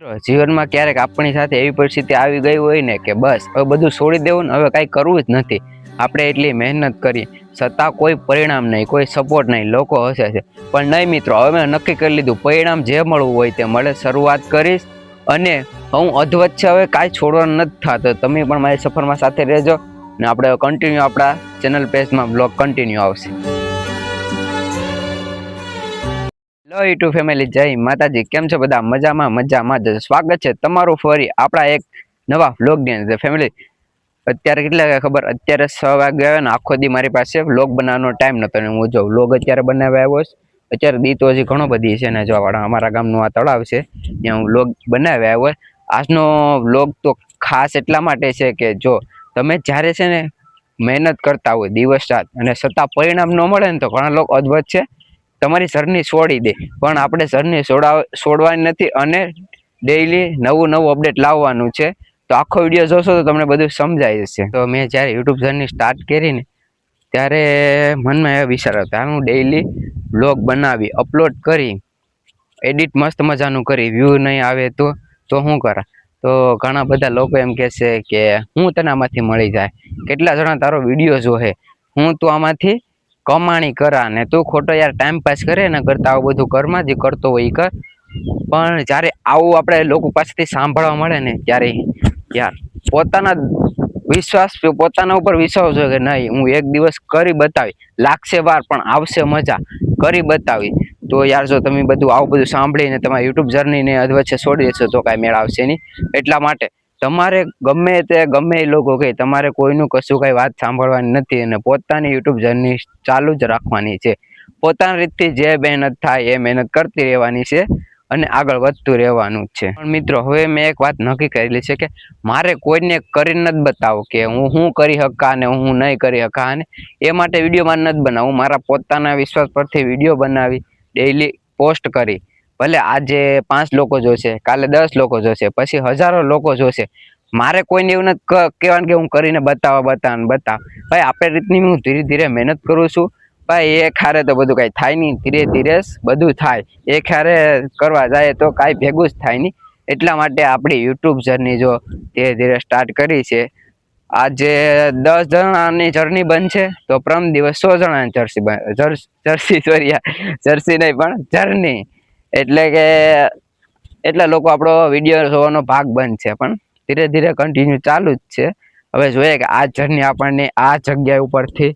જીવનમાં ક્યારેક આપણી સાથે એવી પરિસ્થિતિ આવી ગઈ હોય ને કે બસ હવે બધું છોડી દેવું ને હવે કાંઈ કરવું જ નથી. આપણે એટલી મહેનત કરી છતાં કોઈ પરિણામ નહીં, કોઈ સપોર્ટ નહીં, લોકો હસે છે. પણ નહીં મિત્રો, હવે મેં નક્કી કરી લીધું, પરિણામ જે મળવું હોય તે મળે. શરૂઆત કરીશ અને હું અધવચ્ચે હવે કાંઈ છોડવાનું નથી થતો. તમે પણ મારી સફરમાં સાથે રહેજો ને આપણે કન્ટિન્યુ આપણા ચેનલ પેજમાં બ્લોગ કન્ટિન્યુ આવશે. હેલો યુટ્યુબ ફેમિલી, જય માતાજી. કેમ છે બધા? મજામાં જ. સ્વાગત છે તમારું ફરી આપણા એક નવા વ્લોગની અંદર. ફેમિલી, અત્યારે કેટલા ખબર, અત્યારે 6 વાગે આવ્યા ને આખો દી મારી પાસે વ્લોગ બનાવવાનો ટાઈમ નતો ને હું જો વ્લોગ અત્યારે બનાવવા આવ્યો છું. અત્યારે દી તો હજી ઘણો બધી છે ને, જો અમારા ગામનું આ તળાવ છે ત્યાં હું વ્લોગ બનાવ્યા આવ્યો. આજનો વ્લોગ તો ખાસ એટલા માટે છે કે જો તમે જ્યારે છે ને મહેનત કરતા હોય દિવસ રાત અને છતાં પરિણામ ન મળે ને તો ઘણા લોકો અદ્ભુત છે તમારી જર્ની છોડી દે, પણ આપણે જર્ની છોડવાની નથી અને ડેઈલી નવું અપડેટ લાવવાનું છે. તો આખો વિડીયો જોશો તો તમને બધું સમજાઈ જશે. તો મેં જ્યારે યુટ્યુબ જર્ની સ્ટાર્ટ કરી ને ત્યારે મનમાં એવો વિચાર હતો, હું ડેઈલી વ્લોગ બનાવી અપલોડ કરી એડિટ મસ્ત મજાનું કરી વ્યૂ નહીં આવે તો શું કરા? તો ઘણા બધા લોકો એમ કહે છે કે હું તને આમાંથી મળી જાય, કેટલા જણા તારો વિડીયો જોહે, હું તું આમાંથી કમાણી કરા ને તું ખોટો યાર ટાઈમ પાસ કરે ને કરતા આવું બધું ઘરમાં જે કરતો હોય એ કર. પણ જ્યારે આવું આપણે લોકો પાસેથી સાંભળવા મળે ને ત્યારે યાર પોતાના ઉપર વિશ્વાસ હોય કે નહીં, હું એક દિવસ કરી બતાવી, લાગશે વાર પણ આવશે મજા, કરી બતાવી. તો યાર જો તમે આવું બધું સાંભળીને તમારી યુટ્યુબ જર્નીને અધવચ્ચે છોડી દેશો તો કાંઈ મેળ આવશે નહીં. એટલા માટે તમારે ગમે એ લોકો કહે, તમારે કોઈનું કશું કાંઈ વાત સાંભળવાની નથી અને પોતાની યુટ્યુબ જર્ની ચાલુ જ રાખવાની છે. પોતાની રીતથી જે મહેનત થાય એ મહેનત કરતી રહેવાની છે અને આગળ વધતું રહેવાનું જ છે. પણ મિત્રો, હવે મેં એક વાત નક્કી કરેલી છે કે મારે કોઈને કરીને નથી બતાવું કે હું કરી શકા ને હું નહીં કરી શકા, અને એ માટે વિડીયોમાં નથી બનાવું. મારા પોતાના વિશ્વાસ પરથી વિડીયો બનાવી ડેઈલી પોસ્ટ કરી, ભલે આજે 5 લોકો જોશે, કાલે 10 લોકો જોશે, પછી હજારો લોકો જોશે. મારે કોઈને એવું નથી કહેવાનું કે હું કરીને બતાવ. ભાઈ આપણે રીતની હું ધીરે ધીરે મહેનત કરું છું. ભાઈ એક હારે તો બધું કાંઈ થાય નહીં, ધીરે ધીરે બધું થાય. એક હારે કરવા જાય તો કાંઈ ભેગું જ થાય નહીં. એટલા માટે આપણી યુટ્યુબ જર્ની જો ધીરે ધીરે સ્ટાર્ટ કરી છે. આજે 10 જણાની જર્ની બનશે તો પ્રમ દિવસ 100 જણાની જર્સી નહીં પણ જર્ની. એટલે કે એટલા લોકો આપણો વિડીયો જોવાનો ભાગ બનશે. પણ ધીરે ધીરે કન્ટિન્યુ ચાલુ જ છે. હવે જોઈએ કે આ જર્ની આપણને આ જગ્યા ઉપરથી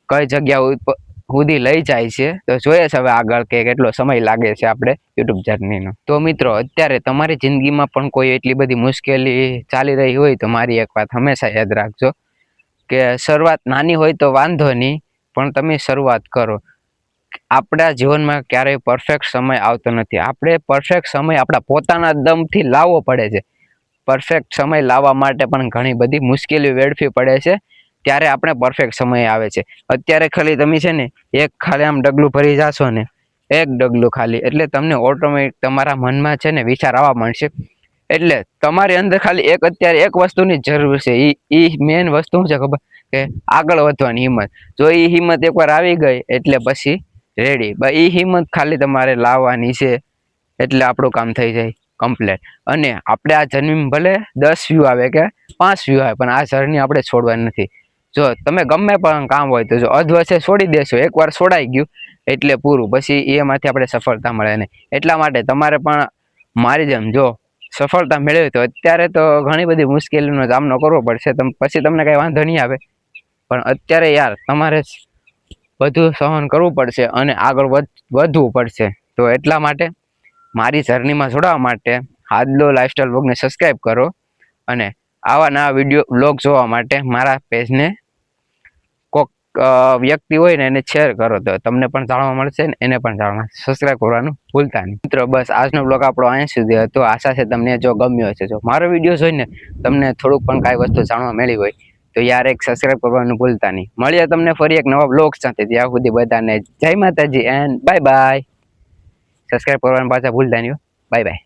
કઈ જગ્યા સુધી લઈ જાય છે. તો જોઈએ છે હવે આગળ કે કેટલો સમય લાગે છે આપણે યુટ્યુબ જર્નીનો. તો મિત્રો, અત્યારે તમારી જિંદગીમાં પણ કોઈ એટલી બધી મુશ્કેલી ચાલી રહી હોય તો મારી એક વાત હંમેશા યાદ રાખજો કે શરૂઆત નાની હોય તો વાંધો નહીં, પણ તમે શરૂઆત કરો. આપણા જીવનમાં ક્યારેય પરફેક્ટ સમય આવતો નથી. આપણે પરફેક્ટ સમય આપણા પોતાના દમથી લાવવો પડે છે. પરફેક્ટ સમય લાવવા માટે પણ ઘણી બધી મુશ્કેલીઓ વેડફવી પડે છે, ત્યારે આપણે પરફેક્ટ સમય આવે છે. અત્યારે ખાલી તમે છે ને ખાલી આમ ડગલું ભરી જાશો ને, એક ડગલું ખાલી, એટલે તમને ઓટોમેટિક તમારા મનમાં છે ને વિચાર આવવા માંડશે. એટલે તમારી અંદર ખાલી અત્યારે એક વસ્તુની જરૂર છે. એ મેઇન વસ્તુ છે ખબર, કે આગળ વધવાની હિંમત. જો એ હિંમત એકવાર આવી ગઈ એટલે પછી રેડી. એ હિંમત ખાલી તમારે લાવવાની છે એટલે આપણું કામ થઈ જાય કમ્પ્લીટ. અને આપણે આ જર્ની ભલે 10 વ્યૂ આવે કે 5 વ્યૂ આવે, પણ આ જર્ની આપણે છોડવાની નથી. જો તમે ગમે પણ કામ હોય તો જો અધવચ્ચે છોડી દેશો, એકવાર છોડાઈ ગયું એટલે પૂરું, પછી એમાંથી આપણે સફળતા મળે નહીં. એટલા માટે તમારે પણ મારી જેમ જો સફળતા મેળવી તો અત્યારે તો ઘણી બધી મુશ્કેલીનો સામનો કરવો પડશે, પછી તમને કાંઈ વાંધો નહીં આવે. પણ અત્યારે યાર તમારે બધું સહન કરવું પડશે અને આગળ વધવું પડશે. તો એટલા માટે મારી જર્નીમાં જોડાવા માટે હાદલો લાઈફસ્ટાઈલ બ્લોગને સબસ્ક્રાઈબ કરો અને આવા નવા વિડીયો બ્લોગ જોવા માટે મારા પેજને કોક વ્યક્તિ હોય ને એને શેર કરો તો તમને પણ જાણવા મળશે ને એને પણ જાણવા. સબસ્ક્રાઈબ કરવાનું ભૂલતા નહીં. મિત્રો, બસ આજનો બ્લોગ આપણો અહીં સુધી હતો. આશા છે તમને જો ગમ્યો હશે. જો મારો વિડીયો જોઈને તમને થોડુંક પણ કાંઈ વસ્તુ જાણવા મળી હોય તો યાર એક સબસ્ક્રાઈબ કરવાનું ભૂલતા નહીં. મળીએ તમને ફરી એક નવા બ્લોગ સાથે. ત્યાં સુધી બધાને જય માતાજી એન્ડ બાય બાય. સબસ્ક્રાઈબ કરવાનું પાછા ભૂલતા નહીં. Bye bye.